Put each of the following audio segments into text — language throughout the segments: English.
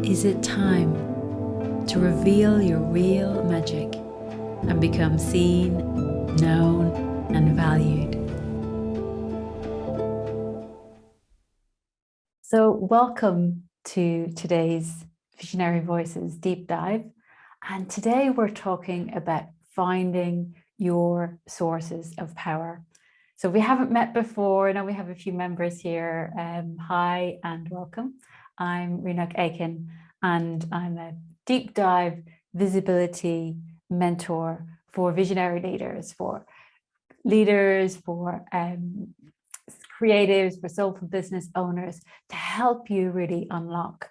Is it time to reveal your real magic and become seen, known, and valued? So, welcome to today's Visionary Voices deep dive. And today we're talking about finding your sources of power. So, if we haven't met before, now we have a few members here. Hi and welcome. I'm Reenak Aiken, and I'm a deep dive visibility mentor for visionary leaders, for creatives, for soulful business owners, to help you really unlock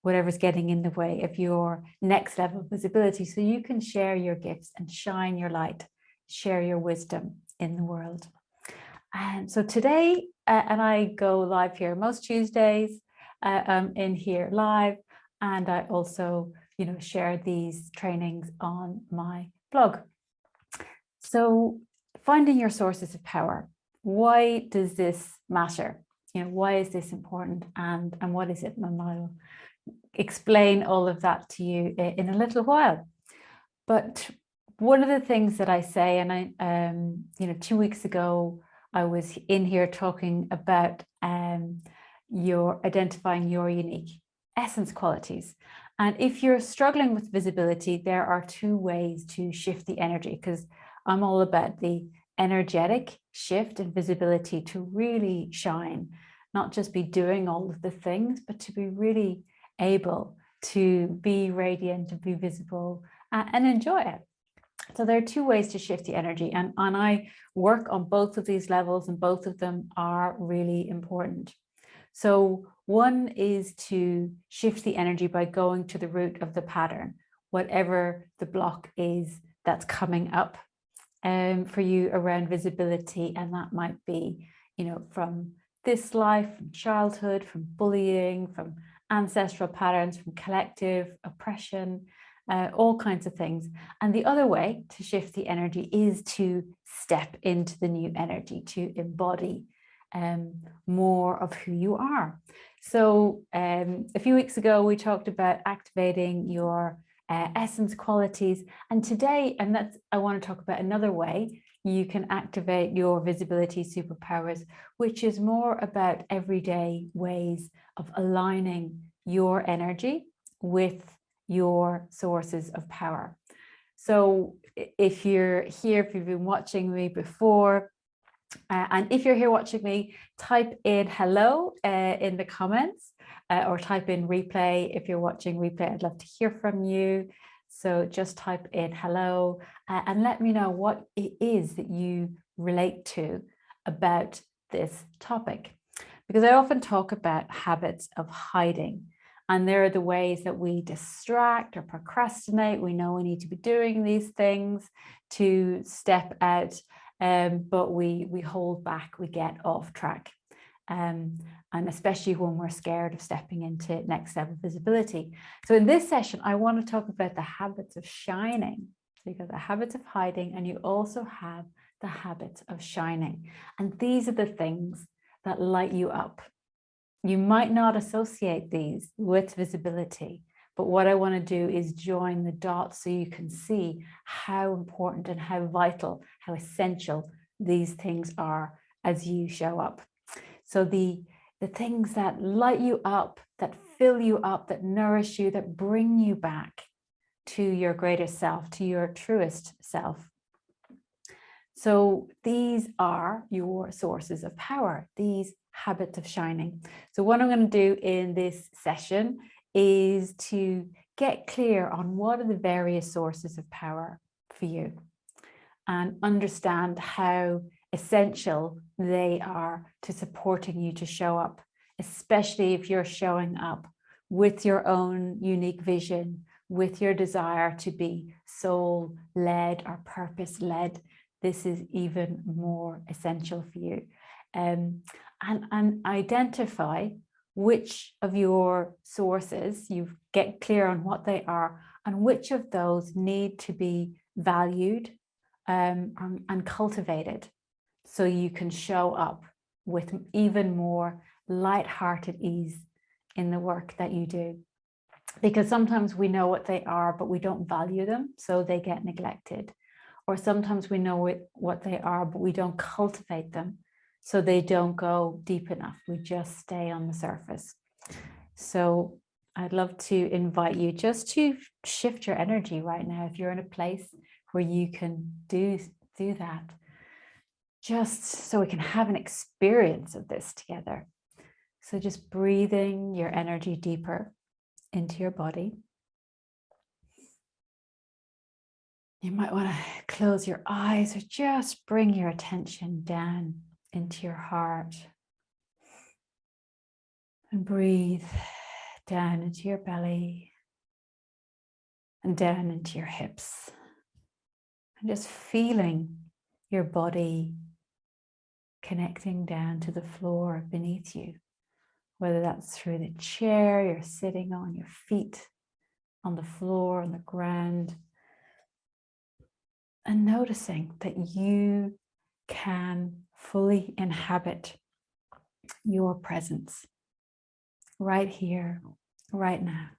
whatever's getting in the way of your next level of visibility so you can share your gifts and shine your light, share your wisdom in the world. And so today, and I go live here most Tuesdays, I'm in here live, and I also, share these trainings on my blog. So finding your sources of power. Why does this matter? Why is this important, and what is it? And I'll explain all of that to you in a little while. But one of the things that I say, and I, 2 weeks ago, I was in here talking about identifying your unique essence qualities. And if you're struggling with visibility, there are 2 ways to shift the energy, because I'm all about the energetic shift and visibility to really shine, not just be doing all of the things, but to be really able to be radiant, to be visible and enjoy it. So there are 2 ways to shift the energy, and I work on both of these levels, and both of them are really important. So one is to shift the energy by going to the root of the pattern, whatever the block is that's coming up for you around visibility. And that might be, from this life, from childhood, from bullying, from ancestral patterns, from collective oppression, all kinds of things. And the other way to shift the energy is to step into the new energy, to embody more of who you are. So a few weeks ago, we talked about activating your essence qualities. And today, I want to talk about another way you can activate your visibility superpowers, which is more about everyday ways of aligning your energy with your sources of power. So if you're here, if you've been watching me before, and if you're here watching me, type in hello in the comments, or type in replay. If you're watching replay, I'd love to hear from you. So just type in hello and let me know what it is that you relate to about this topic. Because I often talk about habits of hiding, and there are the ways that we distract or procrastinate. We know we need to be doing these things to step out, but we hold back, we get off track. And especially when we're scared of stepping into next level visibility. So in this session, I want to talk about the habits of shining. So you've got the habits of hiding, and you also have the habits of shining. And these are the things that light you up. You might not associate these with visibility, but what I want to do is join the dots so you can see how important and how vital, how essential these things are as you show up. So the things that light you up, that fill you up, that nourish you, that bring you back to your greatest self, to your truest self. So these are your sources of power, these habits of shining. So what I'm going to do in this session is to get clear on what are the various sources of power for you, and understand how essential they are to supporting you to show up, especially if you're showing up with your own unique vision, with your desire to be soul-led or purpose-led. This is even more essential for you. And identify which of your sources, you get clear on what they are, and which of those need to be valued and cultivated, so you can show up with even more light-hearted ease in the work that you do. because sometimes we know what they are, but we don't value them, so they get neglected. Or sometimes we know what they are, but we don't cultivate them, so they don't go deep enough. We just stay on the surface. So I'd love to invite you just to shift your energy right now. If you're in a place where you can do that, just so we can have an experience of this together. So just breathing your energy deeper into your body. You might want to close your eyes or just bring your attention down into your heart and breathe down into your belly and down into your hips, and just feeling your body connecting down to the floor beneath you, whether that's through the chair you're sitting on, your feet on the floor, on the ground, and noticing that you can fully inhabit your presence right here, right now.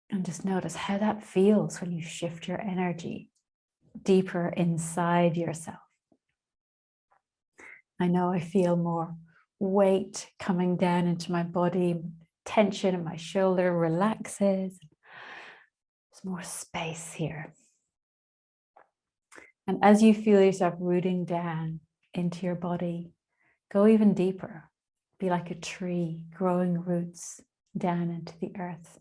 And just notice how that feels when you shift your energy deeper inside yourself. I know I feel more weight coming down into my body, tension in my shoulder relaxes. There's more space here. And as you feel yourself rooting down into your body, go even deeper. Be like a tree growing roots down into the earth.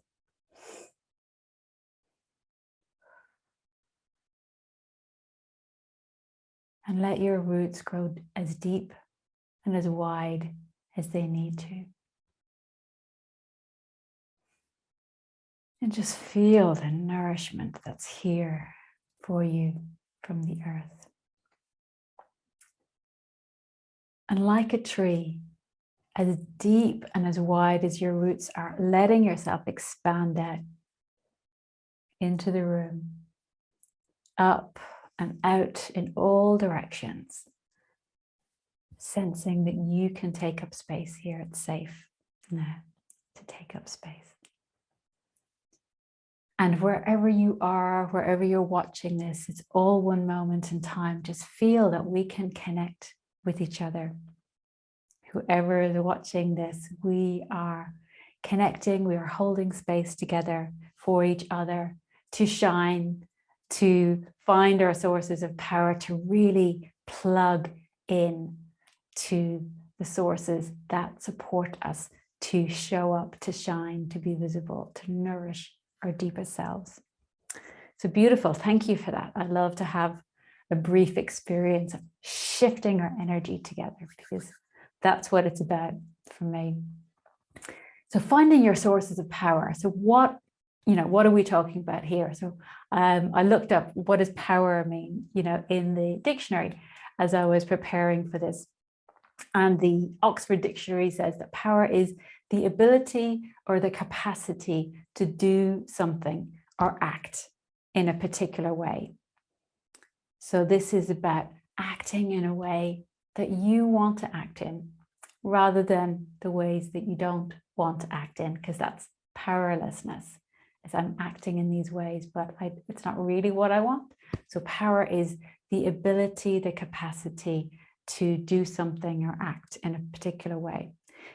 And let your roots grow as deep and as wide as they need to. And just feel the nourishment that's here for you from the earth. And like a tree, as deep and as wide as your roots are, letting yourself expand out into the room, up and out in all directions, sensing that you can take up space here. It's safe now to take up space. And wherever you are, wherever you're watching this, it's all one moment in time. Just feel that we can connect with each other. Whoever is watching this, we are connecting, we are holding space together for each other to shine, to find our sources of power, to really plug in to the sources that support us to show up, to shine, to be visible, to nourish our deepest selves. So beautiful. Thank you for that. I love to have a brief experience of shifting our energy together, because that's what it's about for me. So finding your sources of power. So what are we talking about here? So I looked up, what does power mean, in the dictionary as I was preparing for this. And the Oxford Dictionary says that power is the ability or the capacity to do something or act in a particular way. So this is about acting in a way that you want to act in, rather than the ways that you don't want to act in, because that's powerlessness. As I'm acting in these ways, but it's not really what I want. So power is the ability, the capacity to do something or act in a particular way.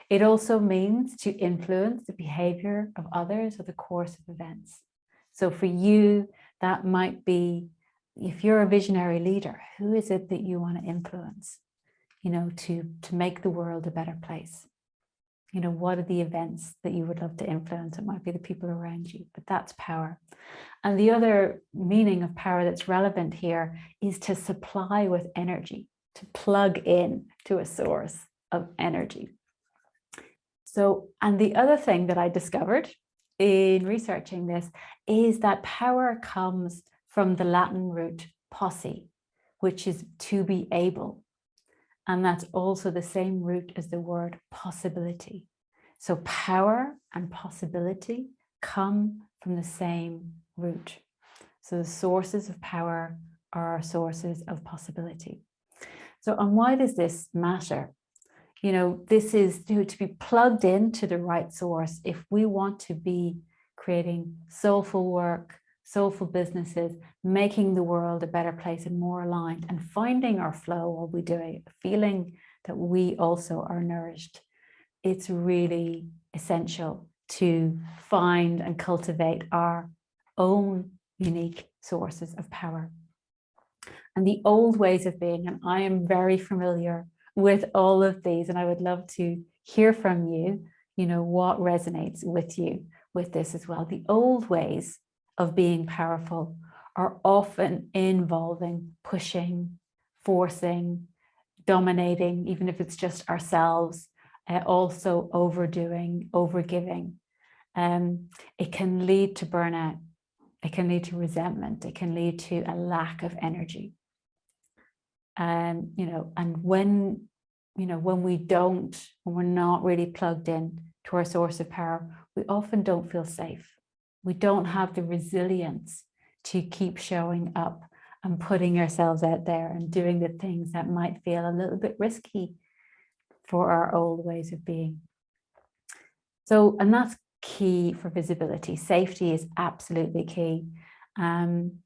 It also means to influence the behavior of others or the course of events. So for you, that might be, if you're a visionary leader, who is it that you want to influence, to make the world a better place? What are the events that you would love to influence? It might be the people around you, but that's power. And the other meaning of power that's relevant here is to supply with energy, to plug in to a source of energy. So, and the other thing that I discovered in researching this is that power comes from the Latin root posse, which is to be able. And that's also the same root as the word possibility. So power and possibility come from the same root. So the sources of power are our sources of possibility. So, and why does this matter? You know, this is to be plugged into the right source. If we want to be creating soulful work, soulful businesses, making the world a better place and more aligned, and finding our flow while we do it, feeling that we also are nourished, it's really essential to find and cultivate our own unique sources of power. And the old ways of being, and I am very familiar with all of these, and I would love to hear from you, you know, what resonates with you with this as well. The old ways of being powerful are often involving pushing, forcing, dominating, even if it's just ourselves, also overdoing, overgiving. It can lead to burnout. It can lead to resentment. It can lead to a lack of energy. You know, and when when we're not really plugged in to our source of power, we often don't feel safe. We don't have the resilience to keep showing up and putting ourselves out there and doing the things that might feel a little bit risky for our old ways of being. So, and that's key for visibility. Safety is absolutely key. And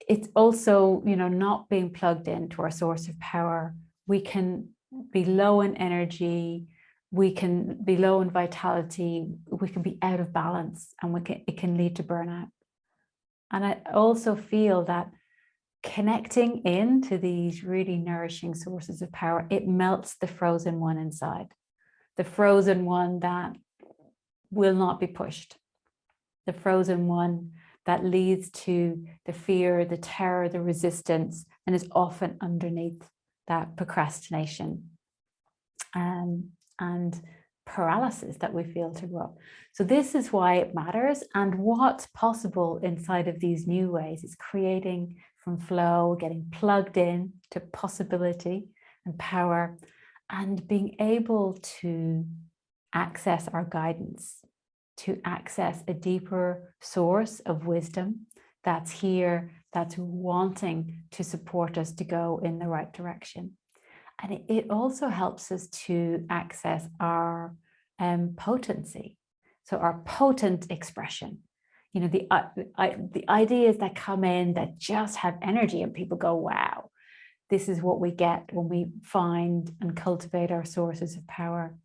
it's also, you know, not being plugged into our source of power. We can be low in energy, we can be low in vitality, we can be out of balance, and it can lead to burnout. And I also feel that connecting into these really nourishing sources of power, it melts the frozen one inside, the frozen one that will not be pushed, the frozen one that leads to the fear, the terror, the resistance, and is often underneath that procrastination and paralysis that we feel to grow. So this is why it matters. And what's possible inside of these new ways is creating from flow, getting plugged in to possibility and power, and being able to access our guidance, to access a deeper source of wisdom that's here, that's wanting to support us to go in the right direction. And it also helps us to access our potency. So our potent expression, you know, the ideas that come in that just have energy and people go, wow, this is what we get when we find and cultivate our sources of power.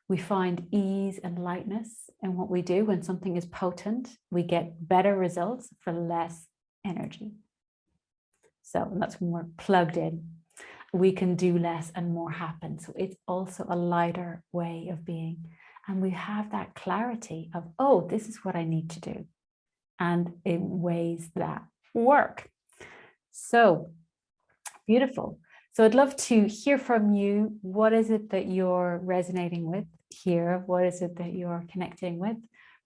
We find ease and lightness in what we do. When something is potent, we get better results for less energy. So that's when we're plugged in. We can do less and more happen. So it's also a lighter way of being. And we have that clarity of, oh, this is what I need to do. And in ways that work. So beautiful. So I'd love to hear from you. What is it that you're resonating with here? What is it that you're connecting with?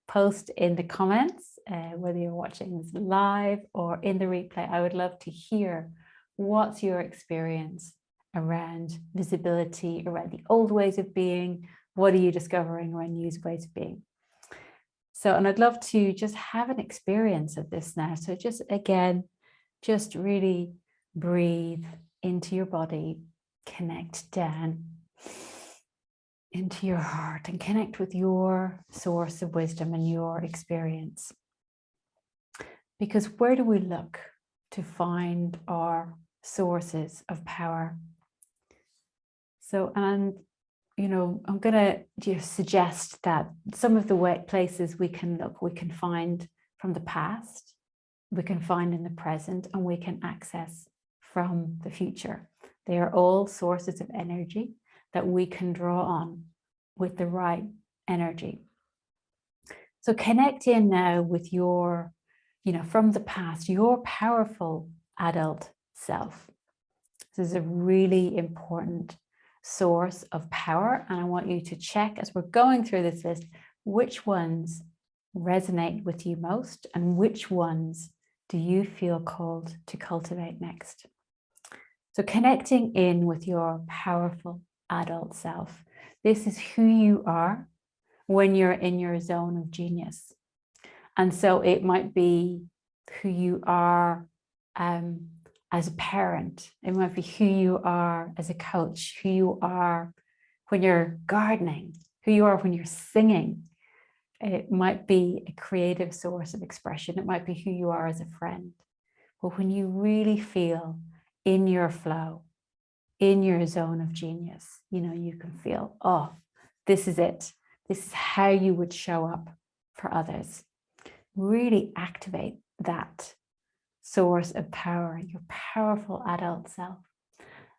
Post in the comments, whether you're watching this live or in the replay. I would love to hear what's your experience around visibility, around the old ways of being. What are you discovering around new ways of being? So, and I'd love to just have an experience of this now. So just again, just really breathe into your body, connect down into your heart and connect with your source of wisdom and your experience. Because where do we look to find our sources of power? So, and you know, I'm going to just suggest that some of the places we can look, we can find from the past, we can find in the present, and we can access from the future. They are all sources of energy that we can draw on with the right energy. So connect in now with your, you know, from the past, your powerful adult self. This is a really important source of power. And I want you to check as we're going through this list, which ones resonate with you most and which ones do you feel called to cultivate next? So connecting in with your powerful adult self. This is who you are when you're in your zone of genius. And so it might be who you are as a parent. It might be who you are as a coach, who you are when you're gardening, who you are when you're singing. It might be a creative source of expression. It might be who you are as a friend. But when you really feel in your flow, in your zone of genius, you can feel, oh, this is it. This is how you would show up for others. Really activate that source of power, your powerful adult self.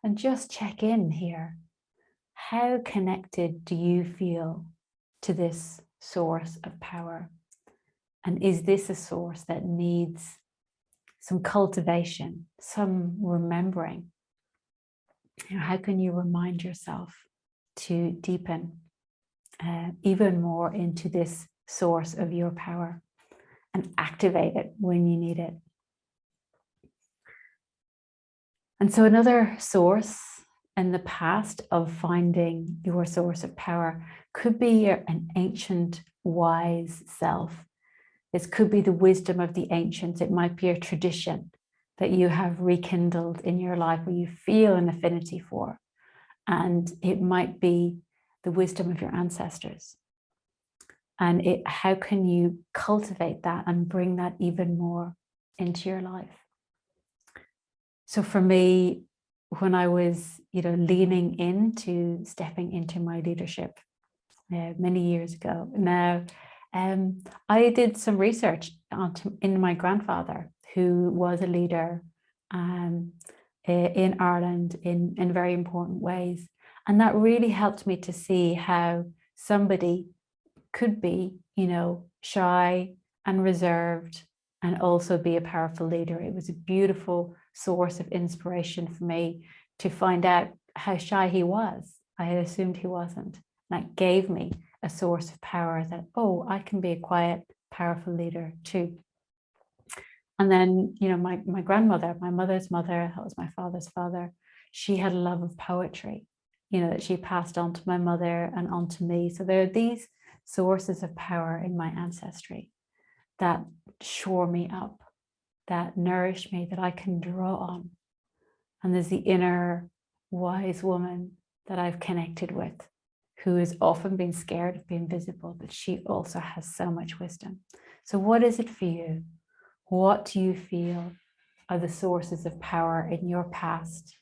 And just check in here. How connected do you feel to this source of power? And is this a source that needs some cultivation, some remembering? How can you remind yourself to deepen even more into this source of your power and activate it when you need it? And so another source in the past of finding your source of power could be an ancient wise self. This could be the wisdom of the ancients. It might be a tradition that you have rekindled in your life where you feel an affinity for. And it might be the wisdom of your ancestors. And how can you cultivate that and bring that even more into your life? So for me, when I was, leaning into stepping into my leadership many years ago now, I did some research in my grandfather, who was a leader in Ireland in very important ways. And that really helped me to see how somebody could be, shy and reserved and also be a powerful leader. It was a beautiful source of inspiration for me to find out how shy he was. I had assumed he wasn't. That gave me a source of power that, oh, I can be a quiet, powerful leader too. And then, my grandmother, my mother's mother, that was my father's father, she had a love of poetry, that she passed on to my mother and on to me. So there are these sources of power in my ancestry that shore me up, that nourish me, that I can draw on. And there's the inner wise woman that I've connected with, who has often been scared of being visible, but she also has so much wisdom. So what is it for you? What do you feel are the sources of power in your past,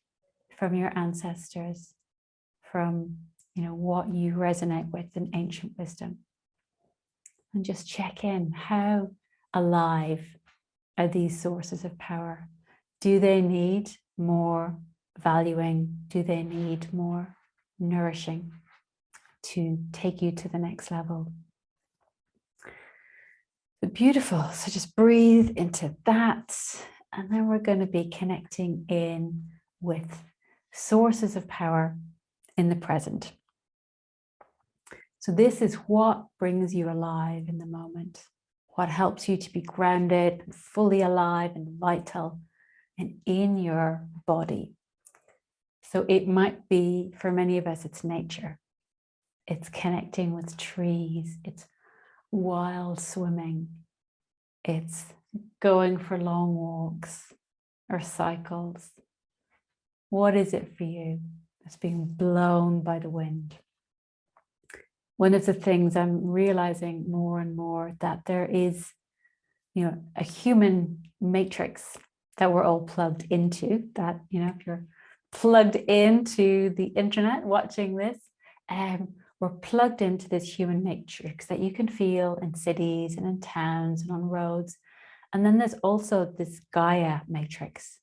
from your ancestors, from what you resonate with in ancient wisdom? And just check in. How alive are these sources of power? Do they need more valuing? Do they need more nourishing to take you to the next level? Beautiful. So just breathe into that. And then we're going to be connecting in with sources of power in the present. So this is what brings you alive in the moment, what helps you to be grounded and fully alive and vital and in your body. So it might be, for many of us, it's nature. It's connecting with trees. It's wild swimming. It's going for long walks or cycles. What is it for you? It's being blown by the wind. One of the things I'm realizing more and more, that there is, a human matrix that we're all plugged into, that, if you're plugged into the internet watching this, we're plugged into this human matrix that you can feel in cities and in towns and on roads. And then there's also this Gaia matrix.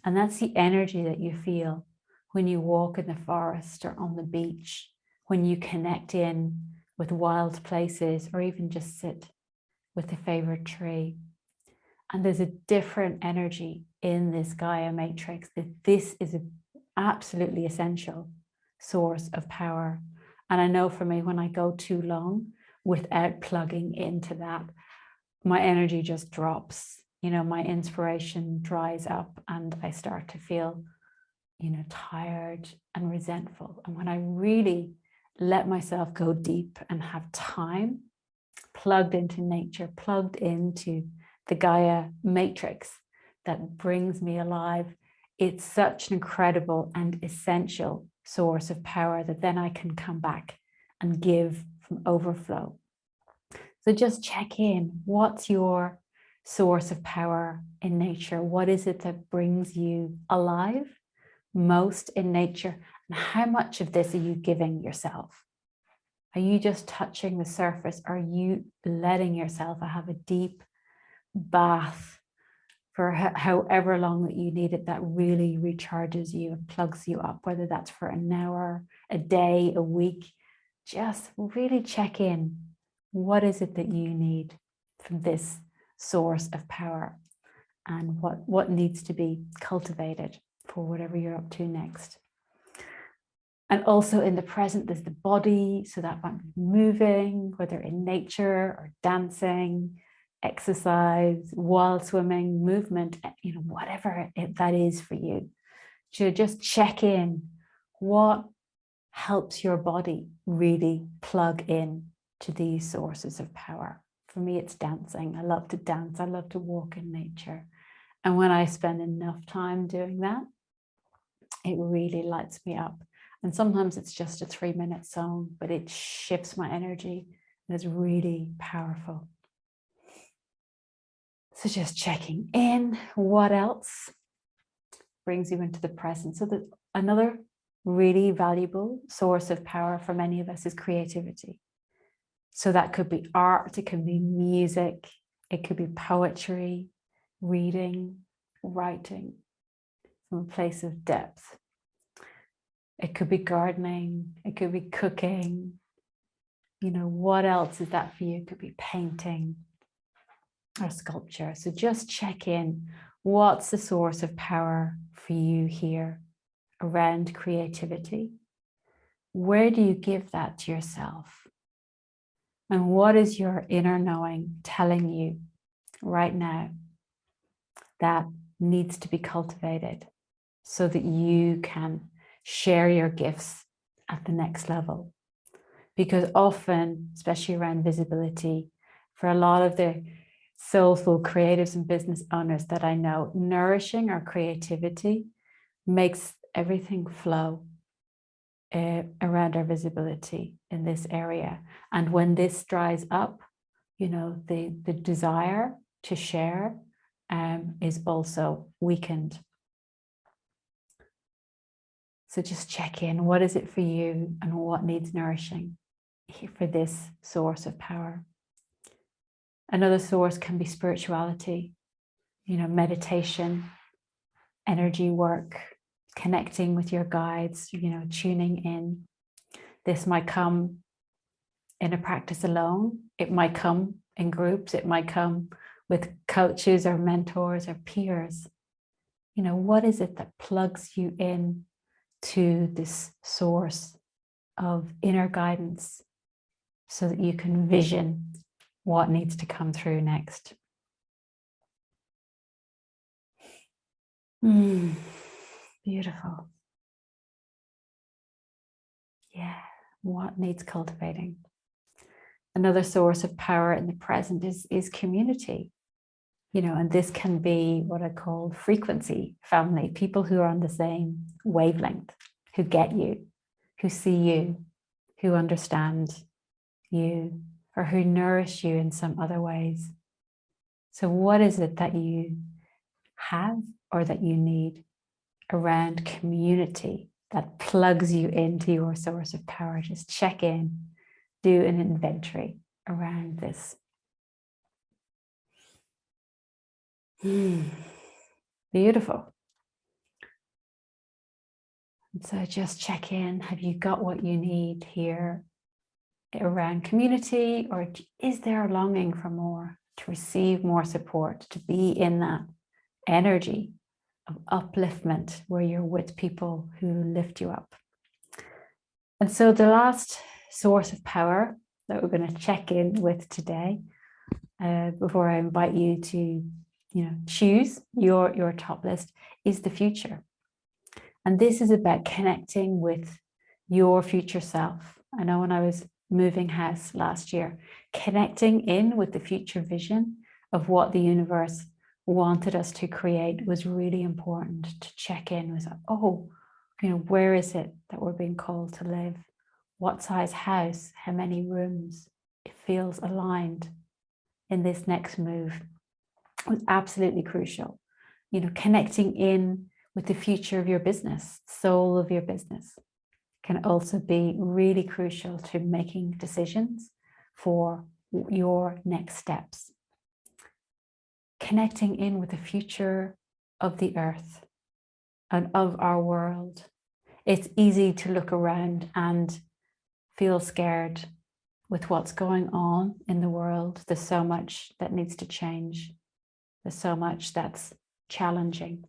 And that's the energy that you feel when you walk in the forest or on the beach, when you connect in with wild places, or even just sit with a favorite tree. And there's a different energy in this Gaia matrix, that this is an absolutely essential source of power. And I know for me, when I go too long without plugging into that, my energy just drops. My inspiration dries up and I start to feel, tired and resentful. And when I really let myself go deep and have time plugged into nature, plugged into the Gaia matrix that brings me alive, it's such an incredible and essential source of power that then I can come back and give from overflow. So just check in. What's your source of power in nature? What is it that brings you alive most in nature? And how much of this are you giving yourself? Are you just touching the surface? Are you letting yourself have a deep bath for however long that you need it, that really recharges you and plugs you up, whether that's for an hour, a day, a week? Just really check in. What is it that you need from this source of power, and what needs to be cultivated for whatever you're up to next? And also in the present, there's the body. So that might be moving, whether in nature or dancing, exercise, wild swimming, movement, whatever that is for you. To just check in, what helps your body really plug in to these sources of power. For me, it's dancing. I love to dance. I love to walk in nature. And when I spend enough time doing that, it really lights me up. And sometimes it's just a 3-minute song, but it shifts my energy and it's really powerful. So just checking in. What else brings you into the present? So that another really valuable source of power for many of us is creativity. So that could be art, it could be music, it could be poetry, reading, writing from a place of depth. It could be gardening, it could be cooking. What else is that for you? It could be painting or sculpture. So just check in. What's the source of power for you here around creativity? Where do you give that to yourself? And what is your inner knowing telling you right now that needs to be cultivated so that you can share your gifts at the next level? Because often, especially around visibility, for a lot of the soulful creatives and business owners that I know, nourishing our creativity makes everything flow around our visibility in this area. And when this dries up, the desire to share is also weakened. So just check in. What is it for you and what needs nourishing for this source of power? Another source can be spirituality, meditation, energy work, connecting with your guides, tuning in. This might come in a practice alone. It might come in groups. It might come with coaches or mentors or peers. What is it that plugs you in to this source of inner guidance so that you can vision what needs to come through next? Beautiful. Yeah, what needs cultivating? Another source of power in the present is community. And this can be what I call frequency family, people who are on the same wavelength, who get you, who see you, who understand you, or who nourish you in some other ways. So what is it that you have or that you need around community that plugs you into your source of power? Just check in, do an inventory around this. Beautiful. So just check in. Have you got what you need here around community, or is there a longing for more, to receive more support, to be in that energy of upliftment where you're with people who lift you up? And so the last source of power that we're going to check in with today, before I invite you to choose your top list, is the future. And this is about connecting with your future self. I know when I was moving house last year, connecting in with the future vision of what the universe wanted us to create was really important to check in with, oh, where is it that we're being called to live? What size house? How many rooms? It feels aligned in this next move. It was absolutely crucial. Connecting in with the future of your business, soul of your business, can also be really crucial to making decisions for your next steps. Connecting in with the future of the earth and of our world. It's easy to look around and feel scared with what's going on in the world. There's so much that needs to change. There's so much that's challenging.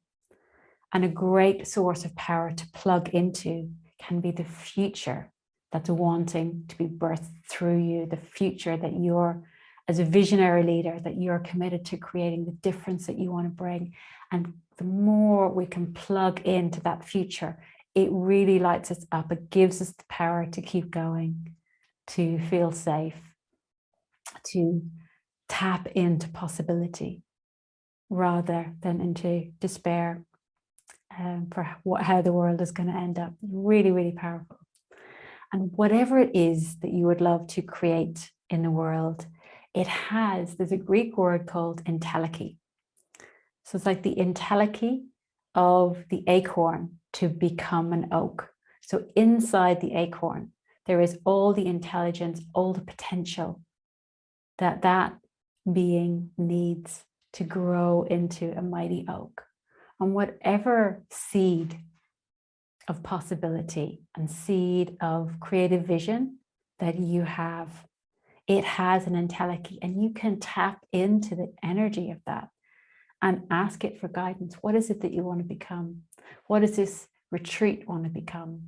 And a great source of power to plug into can be the future that's wanting to be birthed through you, the future that you're, as a visionary leader, that you're committed to creating the difference that you want to bring. And the more we can plug into that future, it really lights us up. It gives us the power to keep going, to feel safe, to tap into possibility rather than into despair for how the world is going to end up. Really, really powerful. And whatever it is that you would love to create in the world, there's a Greek word called Intelliki. So it's like the Intelliki of the acorn to become an oak. So inside the acorn, there is all the intelligence, all the potential that being needs to grow into a mighty oak. And whatever seed of possibility and seed of creative vision that you have, it has an Intelliki, and you can tap into the energy of that and ask it for guidance. What is it that you want to become? What does this retreat want to become?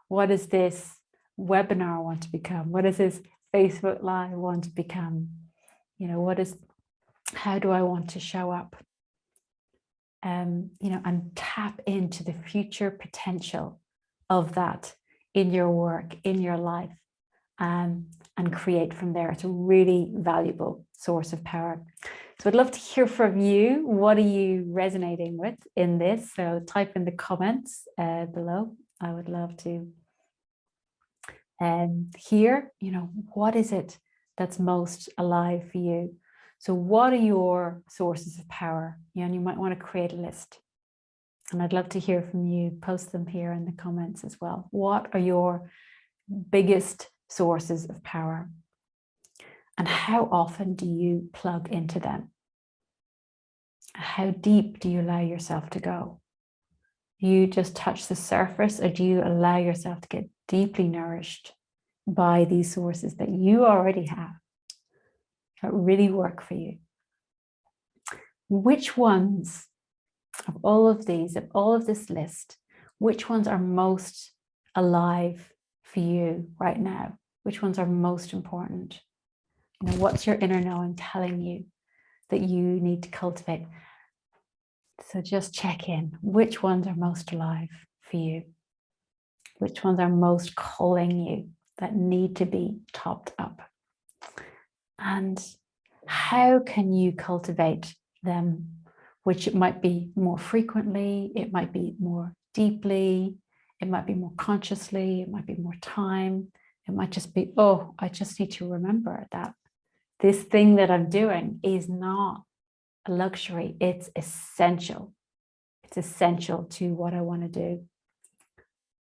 What does this webinar want to become? What does this Facebook Live want to become? How do I want to show up? And tap into the future potential of that in your work, in your life, and create from there. It's a really valuable source of power. So I'd love to hear from you. What are you resonating with in this? So type in the comments below. I would love to hear, what is it that's most alive for you? So what are your sources of power? And you might want to create a list. And I'd love to hear from you. Post them here in the comments as well. What are your biggest sources of power? And how often do you plug into them? How deep do you allow yourself to go? Do you just touch the surface, or do you allow yourself to get deeply nourished by these sources that you already have that really work for you? Which ones of all of these, of all of this list, which ones are most alive for you right now? Which ones are most important? What's your inner knowing telling you that you need to cultivate? So just check in. Which ones are most alive for you? Which ones are most calling you that need to be topped up? And how can you cultivate them? Which it might be more frequently, it might be more deeply, it might be more consciously, it might be more time. It might just be, oh, I just need to remember that this thing that I'm doing is not a luxury. It's essential. It's essential to what I want to do.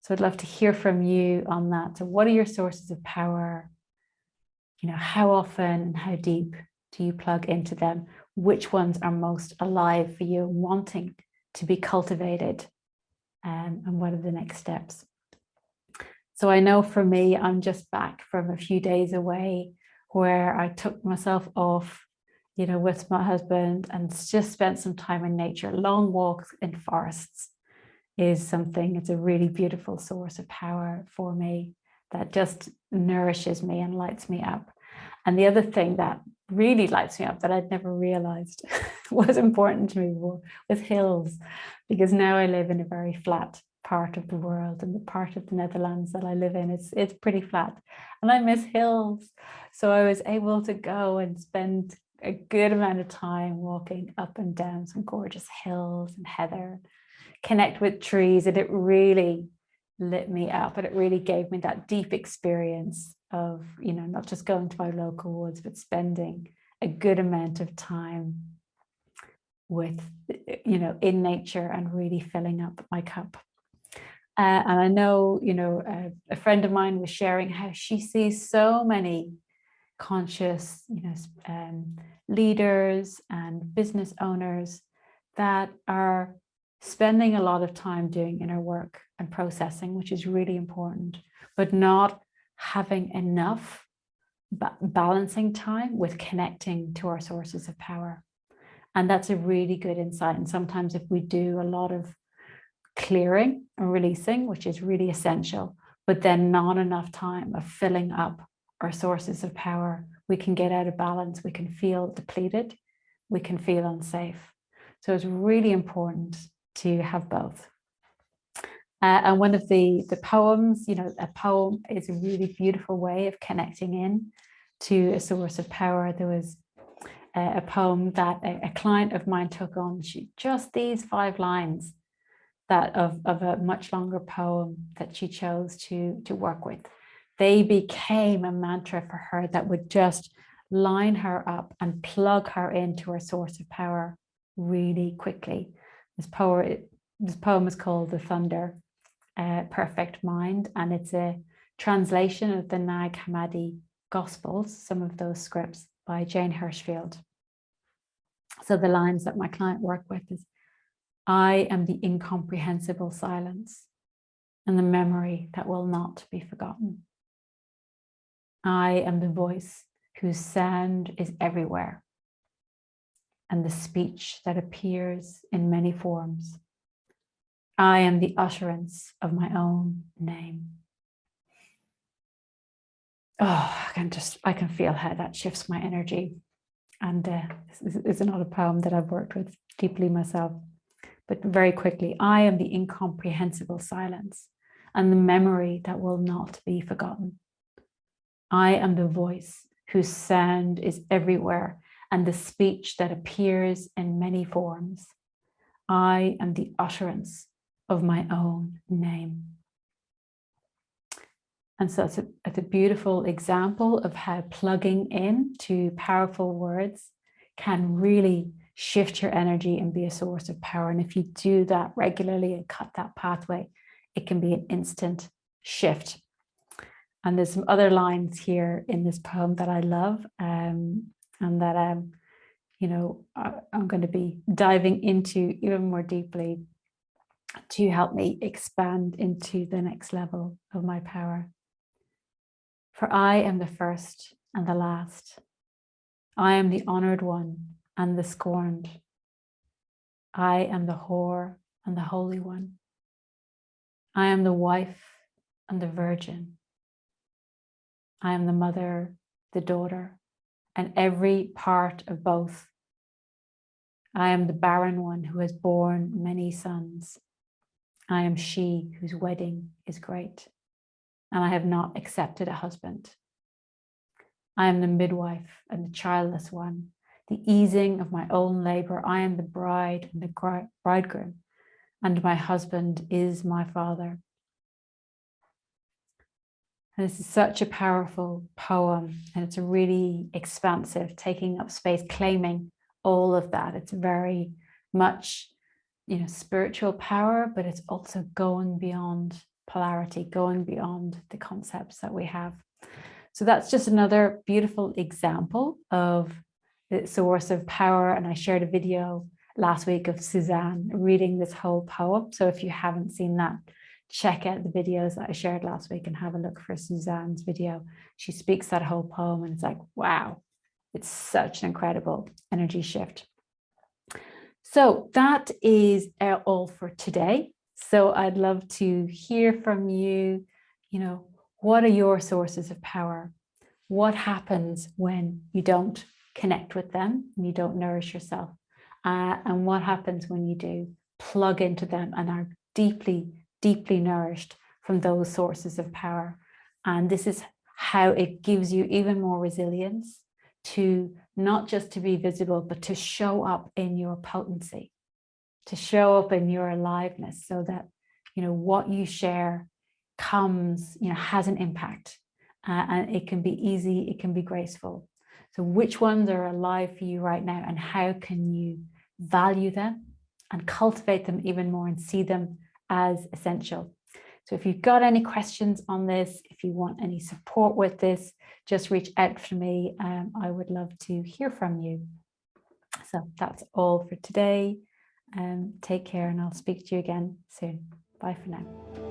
So I'd love to hear from you on that. So what are your sources of power? How often and how deep do you plug into them? Which ones are most alive for you, wanting to be cultivated? And what are the next steps? So I know for me, I'm just back from a few days away where I took myself off, with my husband, and just spent some time in nature. Long walks in forests is something, it's a really beautiful source of power for me that just nourishes me and lights me up. And the other thing that really lights me up that I'd never realized was important to me before was hills, because now I live in a very flat part of the world, and the part of the Netherlands that I live in, it's pretty flat, and I miss hills. So I was able to go and spend a good amount of time walking up and down some gorgeous hills and heather, connect with trees, and it really lit me up, and it really gave me that deep experience of, you know, not just going to my local woods, but spending a good amount of time with, you know, in nature and really filling up my cup. And I know, you know, a friend of mine was sharing how she sees so many conscious, you know, leaders and business owners that are spending a lot of time doing inner work and processing, which is really important, but not having enough balancing time with connecting to our sources of power. And that's a really good insight. And sometimes if we do a lot of clearing and releasing, which is really essential, but then not enough time of filling up our sources of power, we can get out of balance, we can feel depleted, we can feel unsafe. So it's really important to have both. And one of the poems, you know, a poem is a really beautiful way of connecting in to a source of power. There was a poem that a client of mine took on, just these 5 lines that of a much longer poem that she chose to work with. They became a mantra for her that would just line her up and plug her into her source of power really quickly. This poem is called The Thunder Perfect Mind, and it's a translation of the Nag Hammadi Gospels, some of those scripts, by Jane Hirschfield. So the lines that my client worked with is, I am the incomprehensible silence and the memory that will not be forgotten. I am the voice whose sound is everywhere and the speech that appears in many forms. I am the utterance of my own name. Oh, I can feel how that shifts my energy. And this is another poem that I've worked with deeply myself. But very quickly, I am the incomprehensible silence and the memory that will not be forgotten. I am the voice whose sound is everywhere and the speech that appears in many forms. I am the utterance of my own name. And so it's a beautiful example of how plugging in to powerful words can really shift your energy and be a source of power. And if you do that regularly and cut that pathway, it can be an instant shift. And there's some other lines here in this poem that I love, and that you know, I'm going to be diving into even more deeply to help me expand into the next level of my power. For I am the first and the last. I am the honored one and the scorned. I am the whore and the holy one. I am the wife and the virgin. I am the mother, the daughter, and every part of both. I am the barren one who has borne many sons. I am she whose wedding is great, and I have not accepted a husband. I am the midwife and the childless one, the easing of my own labor. I am the bride and the bridegroom, and my husband is my father. And this is such a powerful poem, and it's really expansive, taking up space, claiming all of that. It's very much, you know, spiritual power, but it's also going beyond polarity, going beyond the concepts that we have. So that's just another beautiful example of the source of power. And I shared a video last week of Suzanne reading this whole poem. So if you haven't seen that, check out the videos that I shared last week and have a look for Suzanne's video. She speaks that whole poem and it's like, wow, it's such an incredible energy shift. So that is all for today. So I'd love to hear from you, you know, what are your sources of power? What happens when you don't connect with them and you don't nourish yourself? And what happens when you do plug into them and are deeply, deeply nourished from those sources of power? And this is how it gives you even more resilience to not just to be visible, but to show up in your potency, to show up in your aliveness, so that, you know, what you share comes, you know, has an impact, and it can be easy, it can be graceful. So which ones are alive for you right now, and how can you value them and cultivate them even more and see them as essential? So if you've got any questions on this, if you want any support with this, just reach out to me. I would love to hear from you. So that's all for today. Take care, and I'll speak to you again soon. Bye for now.